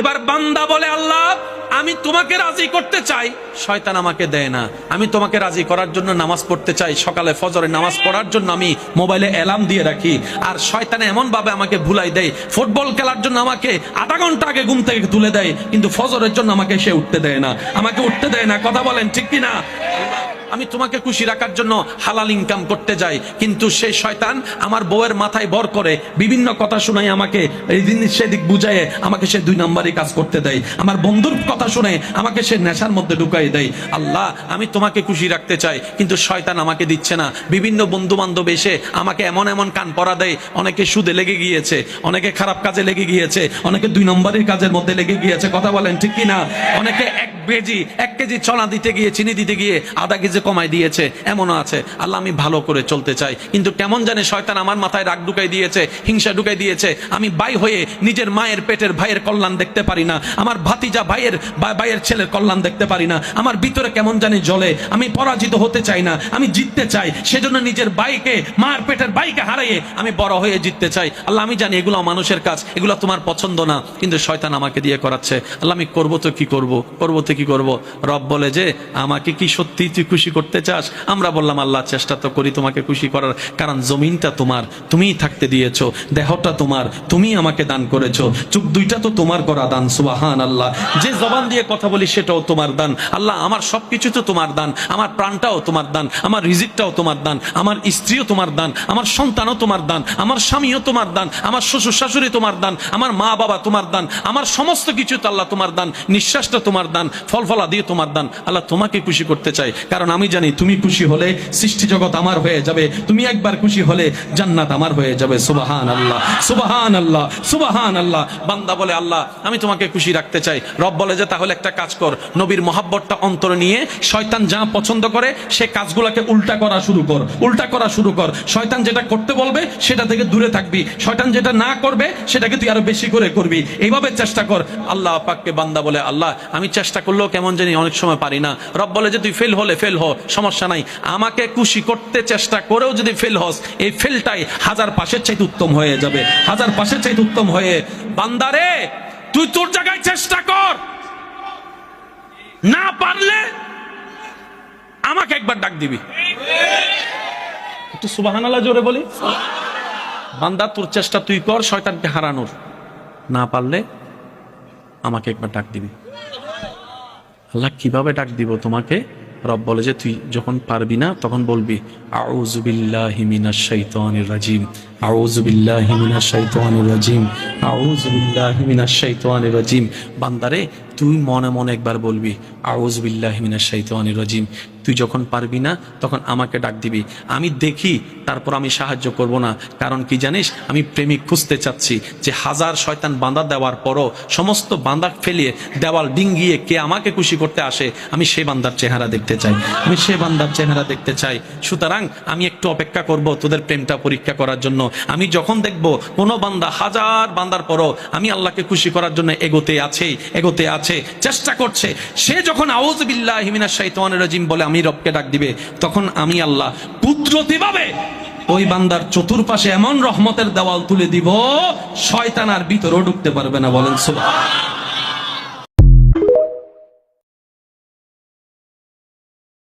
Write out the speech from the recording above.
এবার বান্দা বলে, আল্লাহ আমি তোমাকে রাজি করতে চাই, শয়তান আমাকে দেয় না। আমি তোমাকে রাজি করার জন্য নামাজ পড়তে চাই, সকালে ফজরের নামাজ পড়ার জন্য আমি মোবাইলে অ্যালার্ম দিয়ে রাখি, আর শয়তান এমন ভাবে আমাকে ভুলাই দেয়, ফুটবল খেলার জন্য আমাকে আধা ঘন্টা আগে ঘুম থেকে তুলে দেয়, কিন্তু ফজরের জন্য আমাকে সে উঠতে দেয় না, আমাকে উঠতে দেয় না। কথা বলেন ঠিক কিনা? আমি তোমাকে খুশি রাখার জন্য হালাল ইনকাম করতে যাই, কিন্তু সেই শয়তান আমার বউয়ের মাথায় ভর করে বিভিন্ন কথা শুনাই, আমাকে এই জিনিস সেদিক বুঝায় আমাকে সে 2 নম্বরই কাজ করতে দেয়, আমার বন্ধুর কথা শুনে আমাকে সে নেশার মধ্যে ঢুকাই দেয়। আল্লাহ আমি তোমাকে খুশি রাখতে চাই, কিন্তু শয়তান আমাকে দিচ্ছে না। বিভিন্ন বন্ধু বান্ধব এসে আমাকে এমন এমন কান পরা দেয়, অনেকে সুদে লেগে গিয়েছে, অনেকে খারাপ কাজে লেগে গিয়েছে, অনেকে 2 নম্বরের কাজের মধ্যে লেগে গিয়েছে। কথা বলেন ঠিক কিনা? অনেকে 1 কেজি চনা দিতে গিয়ে, চিনি দিতে গিয়ে আধা কেজি কমাই দিয়েছে, এমনও আছে। আল্লাহ আমি ভালো করে চলতে চাই, কিন্তু কেমন জানে শয়তান আমার মাথায় রাগ ঢুকাই দিয়েছে, হিংসা ঢুকাই দিয়েছে। আমি ভাই হয়ে নিজের মায়ের পেটের ভাইয়ের কল্যাণ দেখতে পারি না, আমার ভাতিজা ভাইয়ের ছেলের কল্যাণ দেখতে পারি না, আমার ভিতরে কেমন জানি জ্বলে। আমি পরাজিত হতে চাই না, আমি জিততে চাই। সেজন্য নিজের ভাইকে, মায়ের পেটের ভাইকে হারাইয়ে আমি বড় হয়ে জিততে চাই। আল্লাহ আমি জানি এগুলো মানুষের কাজ, এগুলো তোমার পছন্দ না, কিন্তু শয়তান আমাকে দিয়ে করাচ্ছে। আল্লাহ আমি করবো তো কি করব, করবো তো কি করব? রব বলে যে আমাকে কি সত্যি তুই খুশি করতে চাস? আমরা বললাম আল্লাহ চেষ্টা তো করি তোমাকে খুশি করার, কারণ জমিনটা তোমার, তুমিই থাকতে দিয়েছো, দেহটা তোমার, তুমি আমাকে দান করেছো, চোখ দুইটা তো তোমার করা দান। সুবহান আল্লাহ। যে জবান দিয়ে কথা বলি সেটাও তোমার দান। আল্লাহ আমার সবকিছু তো তোমার দান, আমার প্রাণটাও তোমার দান, আমার রিজিকটাও তোমার দান, আমার স্ত্রীও তোমার দান, আমার সন্তানও তোমার দান, আমার স্বামীও তোমার দান, আমার শ্বশুর শাশুড়ি তোমার দান, আমার মা বাবা তোমার দান, আমার সমস্ত কিছু তো আল্লাহ তোমার দান, নিঃশ্বাসটা তোমার দান, ফলফলা দিয়ে তোমার দান। আল্লাহ তোমাকে খুশি করতে চাই, কারণ আমি জানি তুমি খুশি হলে সৃষ্টি জগৎ আমার হয়ে যাবে, তুমি একবার খুশি হলে জান্নাত আমার হয়ে যাবে। সুবহান আল্লাহ, সুবহান আল্লাহ, সুবহান আল্লাহ। বান্দা বলে আল্লাহ আমি তোমাকে খুশি রাখতে চাই। রব বলে যে তাহলে একটা কাজ কর, নবীর মহাব্বতটা অন্তরে নিয়ে শয়তান যা পছন্দ করে সে কাজগুলোকে উল্টা করা শুরু কর, উল্টা করা শুরু কর। শয়তান যেটা করতে বলবে সেটা থেকে দূরে থাকবি, শয়তান যেটা না করবে সেটাকে তুই আরো বেশি করে করবি, এইভাবে চেষ্টা কর। আল্লাহ পাককে বান্দা বলে আল্লাহ আমি চেষ্টা করলেও কেমন জানি অনেক সময় পারি না। রব বলে যে তুই ফেল হলে ফেল হ, সমস্যা নাই, আমাকে খুশি করতে চেষ্টা করেও যদি ফেল হস, এই ফেলটাই 1000 পাশের চাইতে উত্তম হয়ে যাবে, 1000 পাশের চাইতে উত্তম হয়ে। বান্দারে তুই তোর জায়গায় চেষ্টা কর, না পারলে আমাকে একবার ডাক দিবি। একটু সুবহানাল্লাহ জোরে বলি। বান্দা তোর চেষ্টা তুই কর শয়তানকে হারানোর, না পারলে আমাকে একবার ডাক দিবি। আল্লাহ কিভাবে ডাক দিব তোমাকে? রব বলে যে তুই যখন পারবি না তখন বলবি আউযু বিল্লাহি মিনাশ শাইতানির রাজিম, আউযু বিল্লাহি মিনাশ শাইতানির রাজিম, আউযু বিল্লাহি মিনাশ শাইতানির রাজিম। বান্দারে তুই মনে মনে একবার বলবি আউযু বিল্লাহি মিনাশ শাইতানির রাজিম। তুই যখন পারবি না তখন আমাকে ডাক দিবি, আমি দেখি, তারপর আমি সাহায্য করব না। কারণ কি জানিস, আমি প্রেমিক খুঁজতে চাচ্ছি যে 1000 শয়তান বাঁধা দেওয়ার পরও সমস্ত বাঁধা ফেলিয়ে দেওয়াল ডিঙ্গিয়ে কে আমাকে খুশি করতে আসে, আমি সে বান্দার চেহারা দেখতে চাই, আমি সে বান্দার চেহারা দেখতে চাই। সুতরাং আমি একটু অপেক্ষা করব তোদের প্রেমটা পরীক্ষা করার জন্য। আমি যখন দেখব কোনো বান্দা 1000 বান্দার পরও আমি আল্লাহকে খুশি করার জন্য এগোতে আছে, চেষ্টা করছে, সে যখন আউযু বিল্লাহি মিনাশ শাইতানির রাজিম বলে আমি রবকে ডাক দিবে, তখন আমি আল্লাহ কুদরতিভাবে ওই বান্দার চতুর্পাশে এমন রহমতের দেওয়াল তুলে দিব শয়তান আর ভিতরেও ঢুকতে পারবে না। বলেন সুবহানাল্লাহ।